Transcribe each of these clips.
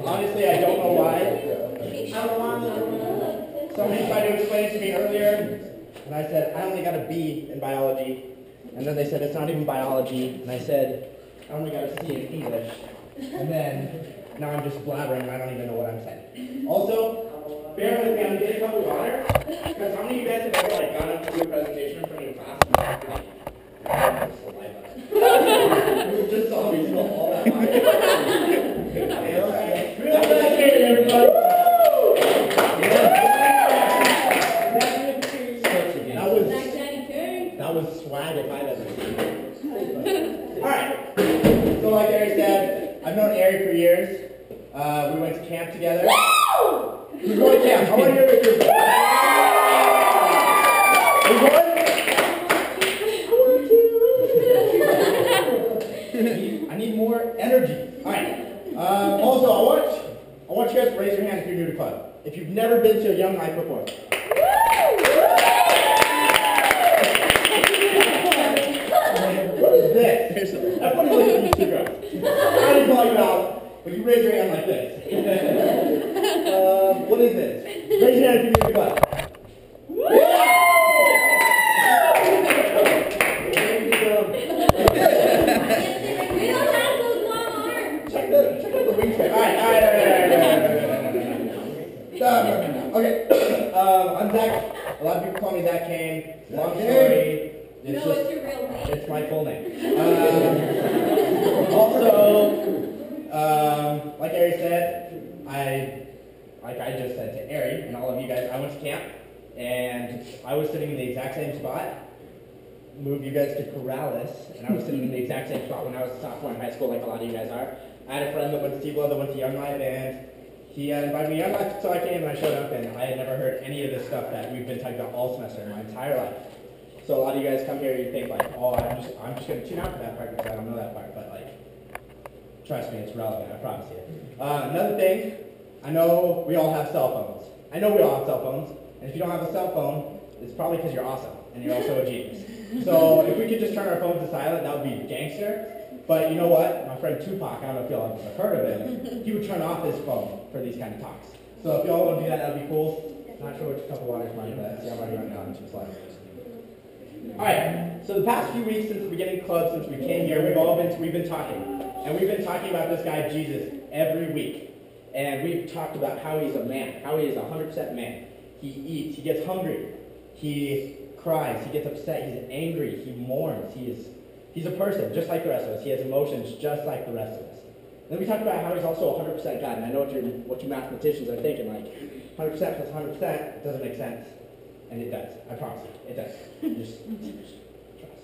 Honestly, I don't know why. Somebody tried to explain it to me earlier, and I said, I only got a B in biology. And then they said, it's not even biology. And I said, I only got a C in English. And then, now I'm just blabbering and I don't even know what I'm saying. Also, bear with me, I'm getting a cup of water. Because how many of you guys have ever gone up to do a presentation in front of your class and you just saw me spill all that water. Real dedicated, everybody. That was swag if I've ever seen it. Alright. So like Ari said, I've known Ari for years. We went to camp together. Who's going to camp? I want to hear what you're doing. Are you going? I need more energy. Alright. Also, I want you guys to raise your hand if you're new to club. If you've never been to a Young Life before. What is this? Everybody look at these two girls. I didn't call you out, but you raise your hand like this. What is this? Raise your hand if you're new to club. Check out the wingspan. Alright. Okay. I'm Zach. A lot of people call me Zach Kane. Long story. It's your real name. It's my full name. Also, like Ari said, like I just said to Ari and all of you guys, I went to camp and I was sitting in the exact same spot. Move you guys to Corrales, and I was sitting in the exact same spot when I was a sophomore in high school, like a lot of you guys are. I had a friend that went to Steve that went to Young Life, and he invited me to Young Life, so I came and I showed up, and I had never heard any of this stuff that we've been talking about all semester in my entire life. So a lot of you guys come here, you think like, oh, I'm just going to tune out for that part because I don't know that part, but like, trust me, it's relevant, I promise you. Another thing, I know we all have cell phones. And if you don't have a cell phone, it's probably because you're awesome, and you're also a genius. So if we could just turn our phones to silent, that would be gangster. But you know what? My friend Tupac, I don't know if y'all have heard of him, he would turn off his phone for these kind of talks. So if y'all want to do that, that would be cool. Not sure which cup of water is mine, but see, I'm already running out into the slide. Alright, so the past few weeks since the beginning of the club, since we came here, we've been talking. And we've been talking about this guy, Jesus, every week. And we've talked about how he's a man, how he is 100% man. He eats, he gets hungry, he cries, he gets upset, he's angry, he mourns, he's a person, just like the rest of us. He has emotions just like the rest of us. Then we talked about how he's also 100% God, and I know what you mathematicians are thinking, like, 100% plus 100%, it doesn't make sense. And it does, I promise you, it does. Just trust.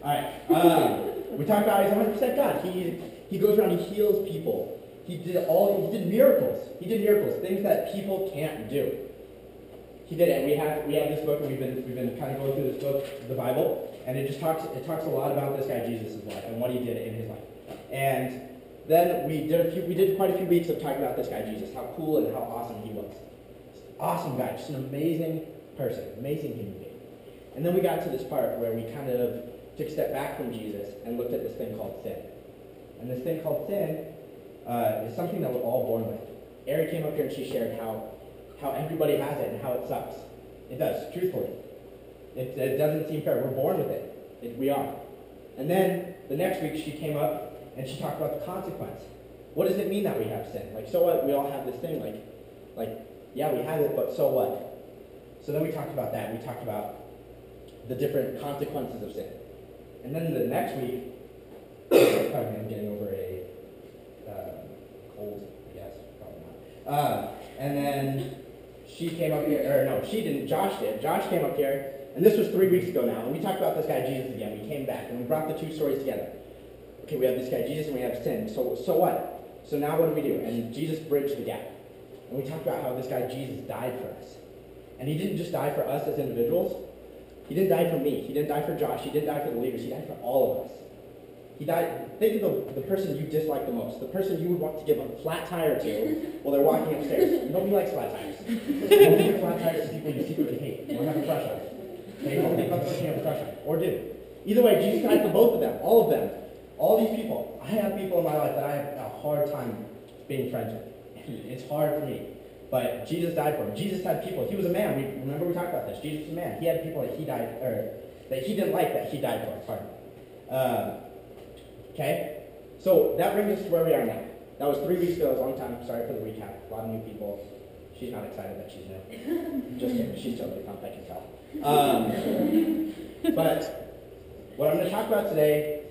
Alright, we talked about he's 100% God. He goes around, he heals people. He did miracles. He did miracles, things that people can't do. He did it. We have this book, and we've been kind of going through this book, the Bible, and it talks a lot about this guy Jesus' life and what he did in his life. And then we did quite a few weeks of talking about this guy Jesus, how cool and how awesome he was. Awesome guy, just an amazing person, amazing human being. And then we got to this part where we kind of took a step back from Jesus and looked at this thing called sin. And this thing called sin is something that we're all born with. Ari came up here and she shared how everybody has it and how it sucks. It does, truthfully. It doesn't seem fair. We're born with it. We are. And then the next week she came up and she talked about the consequence. What does it mean that we have sin? Like, so what? We all have this thing. Like, yeah, we have it, but so what? So then we talked about that. We talked about the different consequences of sin. And then the next week, I'm getting over a cold, I guess. Probably not. And then she came up here, or no, she didn't, Josh did. Josh came up here, and this was 3 weeks ago now, and we talked about this guy Jesus again. We came back, and we brought the two stories together. Okay, we have this guy Jesus, and we have sin. So what? So now what do? And Jesus bridged the gap. And we talked about how this guy Jesus died for us. And he didn't just die for us as individuals. He didn't die for me. He didn't die for Josh. He didn't die for the leaders. He died for all of us. He died, think of the person you dislike the most, the person you would want to give a flat tire to while they're walking upstairs. Nobody likes flat tires. Don't give flat tires to people you secretly hate or have a crush on. They don't think about the person you have a crush on, or do. Either way, Jesus died for both of them, all of them. All these people. I have people in my life that I have a hard time being friends with. It's hard for me. But Jesus died for him. Jesus had people. He was a man. Remember we talked about this. Jesus was a man. He had people that he died, or that he didn't like that he died for. Pardon. Okay? So that brings us to where we are now. That was 3 weeks ago. It was a long time. Sorry for the recap. A lot of new people. She's not excited that she's new. Just kidding. She's totally pumped. I can tell. But what I'm going to talk about today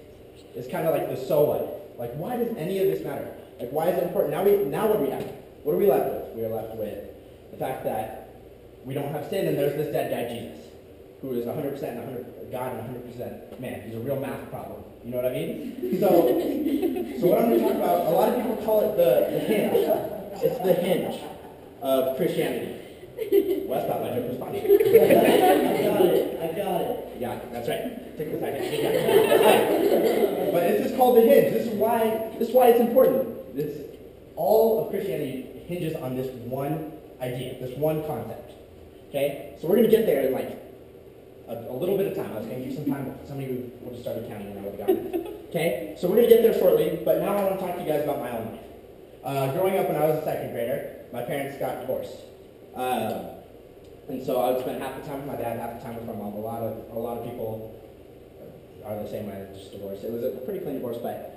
is kind of like the so what. Like, why does any of this matter? Like, why is it important? Now what do we have? What are we left with? We are left with the fact that we don't have sin, and there's this dead guy, Jesus, who is 100% God and 100% man. He's a real math problem. You know what I mean? So what I'm going to talk about, a lot of people call it the hinge. It's the hinge of Christianity. Wes thought my joke was funny. I got it. Yeah, that's right. Take a second. But it's just called the hinge. This is why it's important. All of Christianity hinges on this one idea, this one concept. Okay? So we're going to get there in like a little bit of time. I was going to give you some time, but some of you would have started counting and I would have gotten it. Okay? So we're going to get there shortly, but now I want to talk to you guys about my own life. Growing up when I was a second grader, my parents got divorced. And so I would spend half the time with my dad, half the time with my mom. A lot of people are the same way, just divorced. It was a pretty clean divorce, but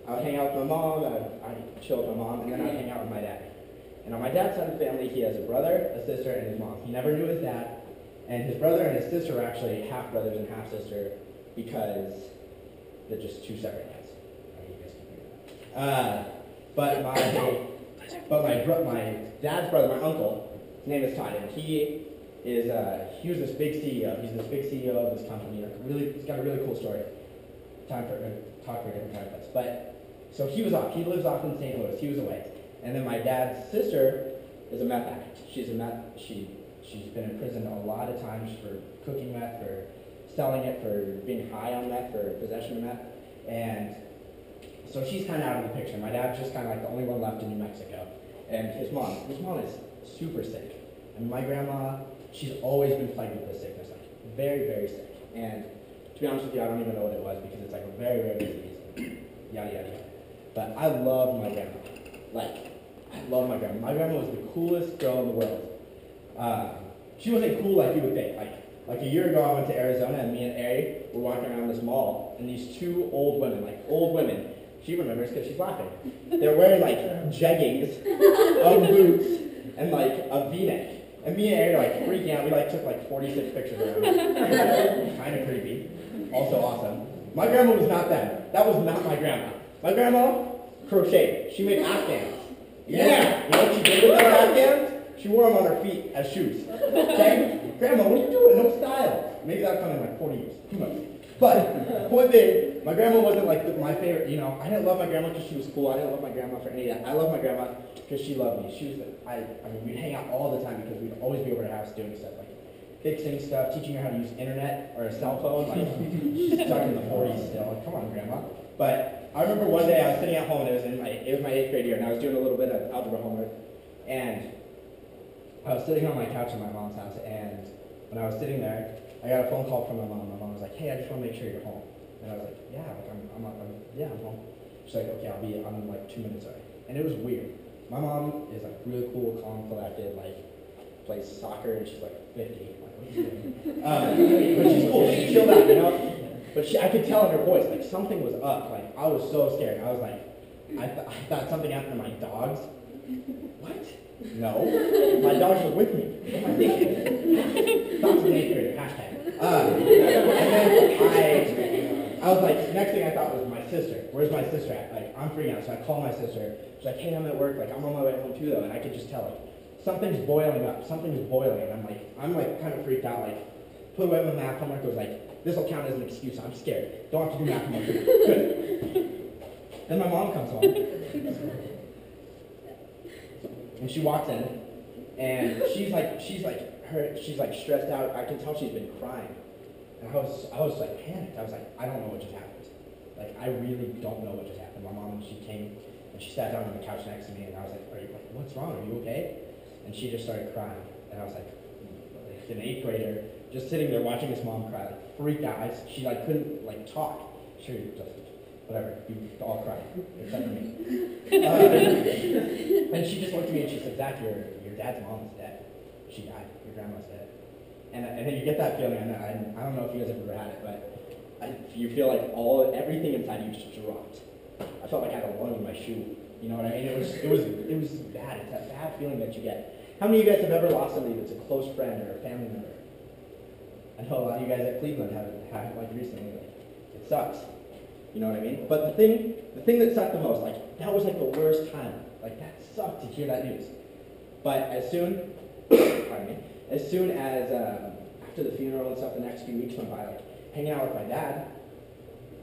I would hang out with my mom, I'd chill with my mom, and then I'd hang out with my dad. And on my dad's side of the family, he has a brother, a sister, and his mom. He never knew his dad, and his brother and his sister were actually half brothers and half sister because they're just two separate guys. You guys can figure that out. But my dad's brother, my uncle, his name is Todd, and he was this big CEO. He's this big CEO of this company. He's got a really cool story. Talk for a different time. But so he was off. He lives off in St. Louis. He was away. And then my dad's sister is a meth addict. She's been in prison a lot of times for cooking meth, for selling it, for being high on meth, for possession of meth. And so she's kind of out of the picture. My dad's just kind of like the only one left in New Mexico. And his mom is super sick. And my grandma, she's always been plagued with this sickness, like very, very sick. And to be honest with you, I don't even know what it was because it's like a very rare disease. Yada, yada, yada. But I love my grandma. I love my grandma. My grandma was the coolest girl in the world. She wasn't cool like you would think. Like a year ago, I went to Arizona, and me and Ari were walking around this mall, and these two old women, she remembers because she's laughing. They're wearing like jeggings, boots, and like a V-neck. And me and Ari are like freaking out. We like took like 46 pictures of them. Kind of creepy. Also awesome. My grandma was not that. That was not my grandma. My grandma crocheted. She made Afghans. Yeah! You know what she did with those Afghans? She wore them on her feet as shoes. Okay? Grandma, what are you doing? No style. Maybe that'll come in like 40 years. Who knows? But one thing, my grandma wasn't like my favorite. You know, I didn't love my grandma because she was cool. I didn't love my grandma for any of that. I love my grandma because she loved me. She was, I mean, we'd hang out all the time because we'd always be over at her house doing stuff like fixing stuff, teaching her how to use internet or a cell phone. Like she's stuck in the 40s still. Like, come on, grandma. But I remember one day I was sitting at home, and it was my 8th grade year, and I was doing a little bit of algebra homework, and I was sitting on my couch in my mom's house, and when I was sitting there, I got a phone call from my mom. My mom was like, "Hey, I just want to make sure you're home." And I was like, "Yeah, like I'm home." She's like, "Okay, I'm in like 2 minutes already." And it was weird. My mom is like really cool, calm, collected, like plays soccer, and she's like 50. Like, what are you doing? But she's cool. She chilled out, you know. But I could tell in her voice, like something was up. Like I was so scared. I was like, I thought something happened to my dogs. What? No, my dogs were with me. What am I thinking? Dogs in 8th grade. Hashtag. And then I was like, next thing I thought was my sister. Where's my sister at? Like I'm freaking out. So I call my sister. She's like, "Hey, I'm at work. Like I'm on my way home too, though." And I could just tell like something's boiling up. Something's boiling. And I'm like kind of freaked out. Like put away my math homework. It was like, this will count as an excuse. I'm scared. Don't have to do math homework. Good. Then my mom comes home. And she walks in, and she's like stressed out. I can tell she's been crying. And I was like panicked. I was like, I don't know what just happened. Like I really don't know what just happened. My mom, she came and she sat down on the couch next to me, and I was like, what's wrong? Are you okay? And she just started crying. And I was like an 8th grader, just sitting there watching his mom cry, like freaked out. She like couldn't like talk. She was just whatever, you all cried, except for me. And she just looked at me and she said, Zach, your dad's mom is dead. She died. Your grandma's dead. And then you get that feeling, and I don't know if you guys have ever had it, but you feel like everything inside you just dropped. I felt like I had a lung in my shoe. You know what I mean? It was bad. It's that bad feeling that you get. How many of you guys have ever lost somebody that's a close friend or a family member? I know a lot of you guys at Cleveland have it like recently. Like, it sucks. You know what I mean? But the thing that sucked the most, like that was like the worst time. Like that sucked to hear that news. But as soon, pardon me, as soon as after the funeral and stuff, the next few weeks went by, like hanging out with my dad,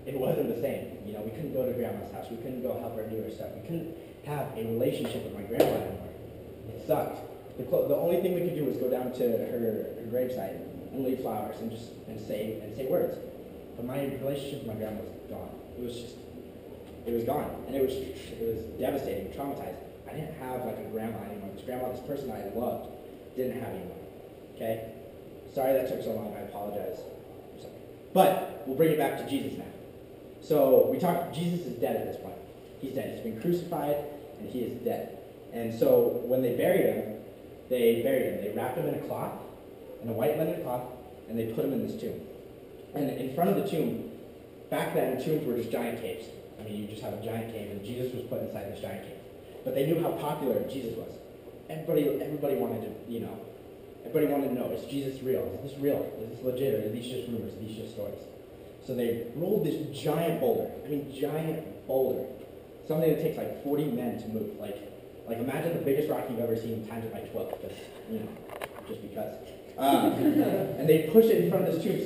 it wasn't the same. You know, we couldn't go to grandma's house. We couldn't go help her do her stuff. We couldn't have a relationship with my grandma anymore. It sucked. The only thing we could do was go down to her gravesite and leave flowers and say words. But my relationship with my grandma was gone. It was gone, and it was devastating, traumatized. I didn't have like a grandma anymore. This grandma, this person I loved, didn't have anyone. Okay, sorry that took so long. I apologize. But we'll bring it back to Jesus now. So we talked. Jesus is dead at this point. He's dead. He's been crucified, and he is dead. And so when they buried him. They wrapped him in a cloth, in a white linen cloth, and they put him in this tomb. And in front of the tomb, back then, tombs were just giant caves. I mean, you just have a giant cave, and Jesus was put inside this giant cave. But they knew how popular Jesus was. Everybody wanted to, everybody wanted to know, is Jesus real? Is this real? Is this legit? Or are these just rumors? Are these just stories? So they rolled this giant boulder. Giant boulder. Something that takes like 40 men to move. Like imagine the biggest rock you've ever seen times it by 12, just because. And they push it in front of this tomb.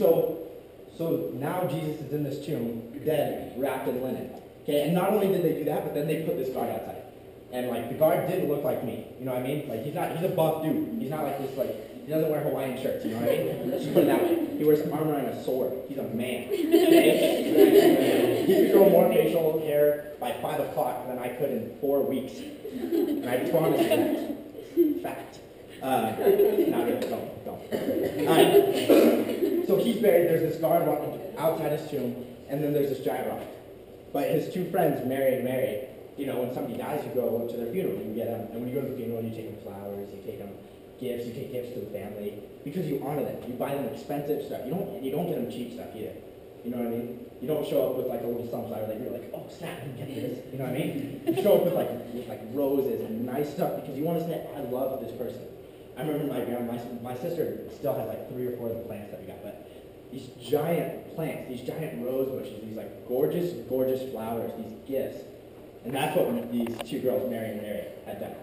So now Jesus is in this tomb, dead, wrapped in linen. Okay, and not only did they do that, but then they put this guard outside. And like the guard didn't look like me. You know what I mean? Like he's a buff dude. He's not like this, he doesn't wear Hawaiian shirts, you know what I mean? Let's just put it that way. He wears armor and a sword. He's a man. Okay? He could grow more facial hair by 5 o'clock than I could in 4 weeks. And I promise you that. Fact. Not really, don't. So he's buried, there's this guard walking outside his tomb, and then there's this giant rock. But his two friends, Mary and Mary, when somebody dies, you go to their funeral, you get them, and when you go to the funeral, you take them flowers, you take them gifts, you take gifts to the family, because you honor them. You buy them expensive stuff. You don't get them cheap stuff either. You know what I mean? You don't show up with like a little sunflower that you're like, oh snap, you get this. You know what I mean? You show up with like roses and nice stuff because you want to say, I love this person. I remember my sister still has like 3 or 4 of the plants that we got, but these giant plants, these giant rose bushes, these like gorgeous, gorgeous flowers, these gifts. And that's what these 2 girls, Mary and Mary, had done.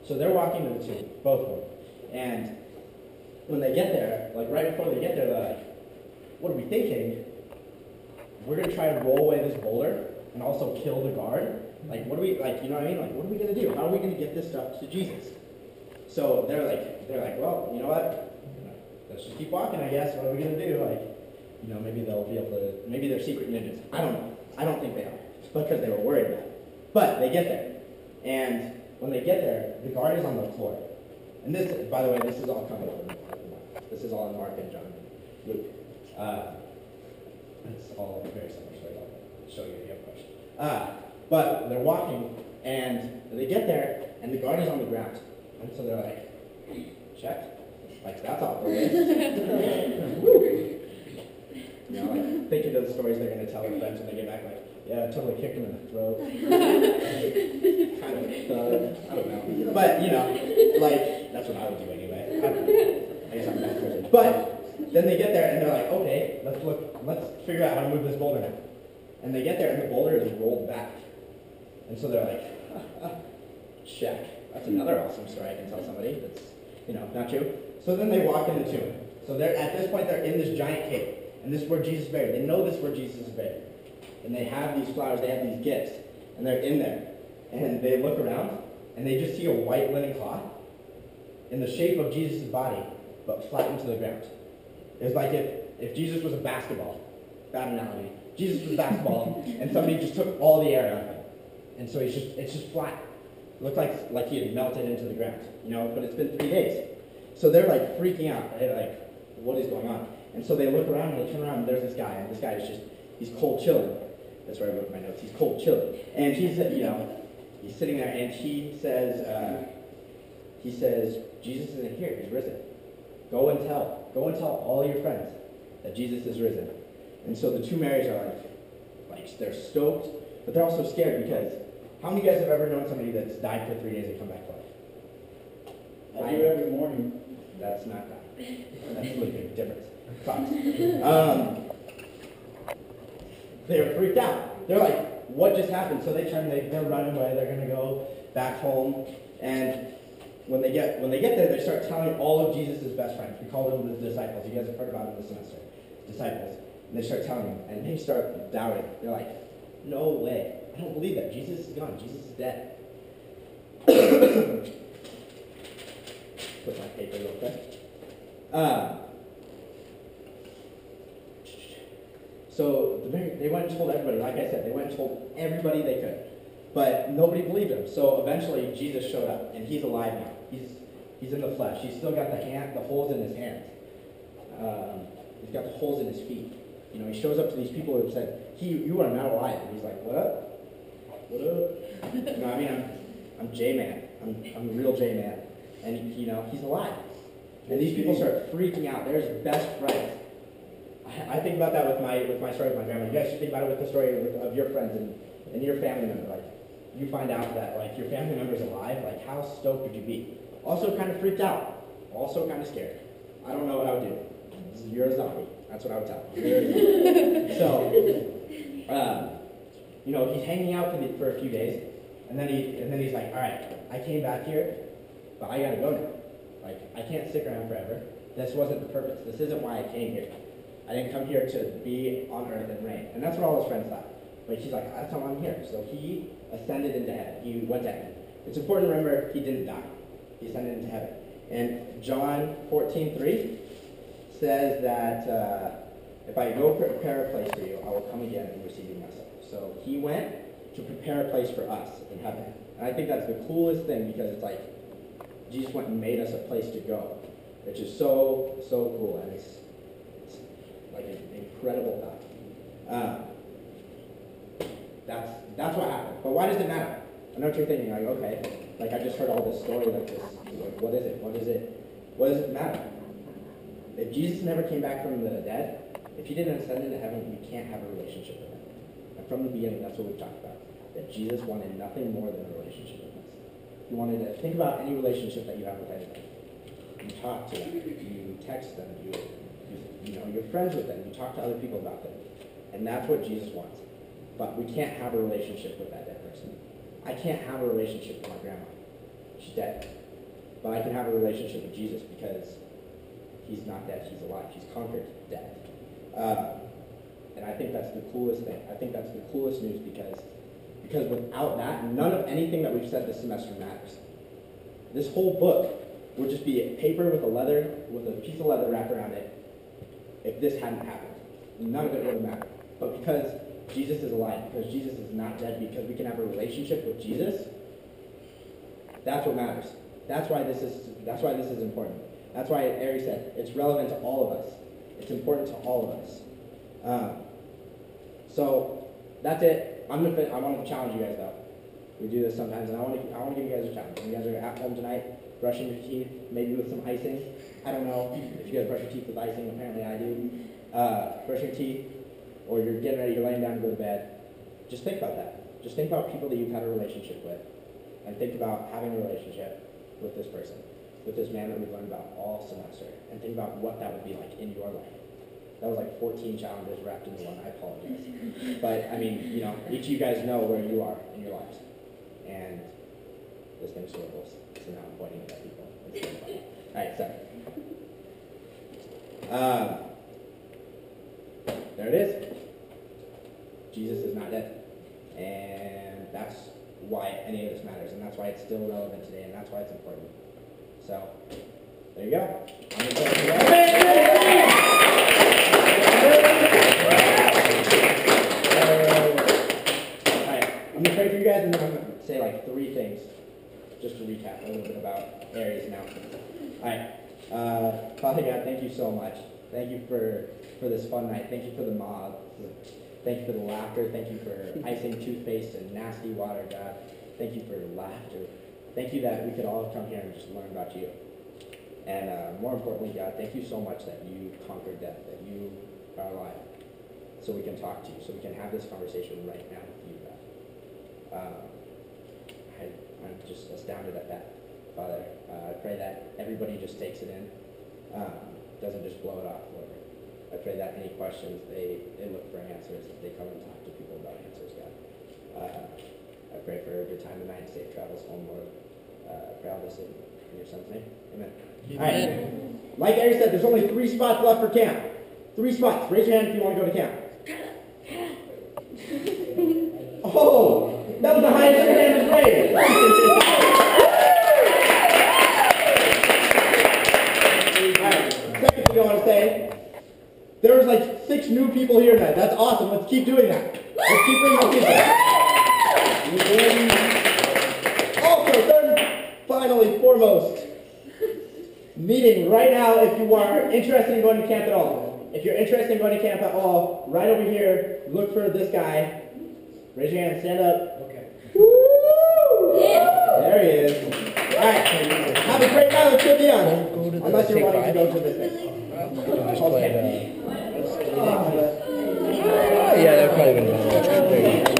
So they're walking to the tomb, both of them. And when they get there, like right before they get there, they're like, what are we thinking? We're going to try to roll away this boulder and also kill the guard? Like, what are we, you know what I mean? Like, what are we going to do? How are we going to get this stuff to Jesus? So they're like, well, you know what? Let's just keep walking, I guess. What are we going to do? Maybe they'll be able to, maybe they're secret ninjas. I don't know. I don't think they are, because they were worried about it. But they get there. And when they get there, the guard is on the floor. And this, by the way, this is all coming from Mark. This is all in Mark and John and Luke. It's all very similar, so I'll show you if you have a question. But they're walking, and they get there, and the guard is on the ground. And so they're like, check. Like, that's off the list. Woo! Thinking of the stories they're going to tell their friends when they get back, yeah, I totally kicked him in the throat. Kind of, I don't know. But, that's what I would do anyway. I guess I'm a bad person. But then they get there and they're like, okay, let's figure out how to move this boulder now. And they get there and the boulder is rolled back. And so they're like, check. That's another awesome story I can tell somebody that's, not true. So then they walk in the tomb. So at this point they're in this giant cave. And this is where Jesus is buried. They know this is where Jesus is buried. And they have these flowers, they have these gifts, and they're in there. And they look around, and they just see a white linen cloth in the shape of Jesus' body, but flattened to the ground. It was like if Jesus was a basketball, bad analogy. Jesus was a basketball, and somebody just took all the air out of him. And so it's just flat. It looked like he had melted into the ground, but it's been 3 days. So they're like freaking out. They're like, what is going on? And so they look around and they turn around and there's this guy, and this guy is he's cold chilling. That's where I wrote my notes. He's cold chilling. And he's, he's sitting there and he says, Jesus isn't here, he's risen. Go and tell all your friends that Jesus is risen. And so the two Marys are like they're stoked, but they're also scared because how many of you guys have ever known somebody that's died for 3 days and come back to life? I do every morning. That's not that. That's a big difference. But, they're freaked out. They're like, what just happened? So they're running away, they're gonna go back home, and when they get there, they start telling all of Jesus' best friends. We call them the disciples. You guys have heard about them this semester. Disciples. And they start telling them, and they start doubting. They're like, no way. I don't believe that. Jesus is gone. Jesus is dead. Put my paper real quick. So they went and told everybody. Like I said, they went and told everybody they could. But nobody believed him. So eventually Jesus showed up, and he's alive now. He's in the flesh. He's still got the holes in his hands. He's got the holes in his feet. He shows up to these people who have said, you are not alive. And he's like, what up? What up? I'm J-Man. I'm a real J-Man. And, he's alive. And these people start freaking out. They're his best friends. I think about that with my story with my grandma. You guys should think about it with the story of your friends and your family member. Like, you find out that, like, your family member's alive. Like, how stoked would you be? Also kind of freaked out. Also kind of scared. I don't know what I would do. You're a zombie. That's what I would tell you. So, he's hanging out for a few days, and then he's like, all right, I came back here, but I gotta go now. Like, I can't stick around forever. This wasn't the purpose. This isn't why I came here. I didn't come here to be on earth and reign. And that's what all his friends thought. But he's like, that's not why I'm here. So he ascended into heaven. He went to heaven. It's important to remember he didn't die. He ascended into heaven. And John 14:3 says that if I go prepare a place for you, I will come again and receive you myself. So he went to prepare a place for us in heaven. And I think that's the coolest thing because it's like Jesus went and made us a place to go, which is so cool. And it's like an incredible thought. That's what happened. But why does it matter? I know what you're thinking, like, okay, like I just heard all this story like this. Like, what is it? What does it matter? If Jesus never came back from the dead, if he didn't ascend into heaven, we can't have a relationship with him. And from the beginning, that's what we've talked about. That Jesus wanted nothing more than a relationship with us. He wanted to think about any relationship that you have with anybody. You talk to them, you text them, you're friends with them, you talk to other people about them. And that's what Jesus wants. But we can't have a relationship with that dead person. I can't have a relationship with my grandma. She's dead. But I can have a relationship with Jesus because he's not dead, he's alive. He's conquered death. And I think that's the coolest thing. I think that's the coolest news because without that, none of anything that we've said this semester matters. This whole book would just be a paper with a piece of leather wrapped around it if this hadn't happened. None of it would have mattered. But because Jesus is alive, because Jesus is not dead, because we can have a relationship with Jesus, that's what matters. That's why this is important. That's why Ari said it's relevant to all of us. It's important to all of us. So that's it. I want to challenge you guys though. We do this sometimes, and I want to give you guys a challenge. When you guys are at home tonight, brushing your teeth, maybe with some icing. I don't know if you guys brush your teeth with icing. Apparently I do. Brush your teeth, or you're getting ready, you're laying down to go to bed. Just think about that. Just think about people that you've had a relationship with, and think about having a relationship with this person, with this man that we've learned about all semester, and think about what that would be like in your life. That was like 14 challenges wrapped into one. I apologize. But, I mean, each of you guys know where you are in your lives. And this thing swivels, so now I'm pointing at people. It's really funny. All right, sorry. There it is. Jesus is not dead. And that's why any of this matters, and that's why it's still relevant today, and that's why it's important. So, there you go. I'm gonna pray for you guys, and then I'm going to say like 3 things, just to recap a little bit about Aries announcements. Alright, Father God, thank you so much. Thank you for this fun night. Thank you for the mob. Thank you for the laughter. Thank you for icing toothpaste and nasty water, God. Thank you for laughter. Thank you that we could all come here and just learn about you. And more importantly, God, thank you so much that you conquered death, that you are alive, so we can talk to you, so we can have this conversation right now with you, God. I'm just astounded at that, Father. I pray that everybody just takes it in, doesn't just blow it off, Lord. I pray that any questions, they look for answers, that they come and talk to people about answers, God. I pray for a good time tonight, safe travels home, Lord. I pray all this in your son's name. Amen. All right. Like Eric said, there's only 3 spots left for camp. 3 spots. Raise your hand if you want to go to camp. Oh, that was the highest your hand has raised. All right. Second thing I want to say, there was like 6 new people here tonight. That's awesome. Let's keep doing that. Let's keep bringing more people. Also, third, finally, foremost, meeting right now if you are interested in going to camp at all. If you're interested in going to camp at all, right over here, look for this guy. Raise your hand, stand up. Okay. Woo! There he is. All right. Have a great night. Let's go beyond. Unless you're wanting to go to this thing. Okay. Yeah, they're probably going to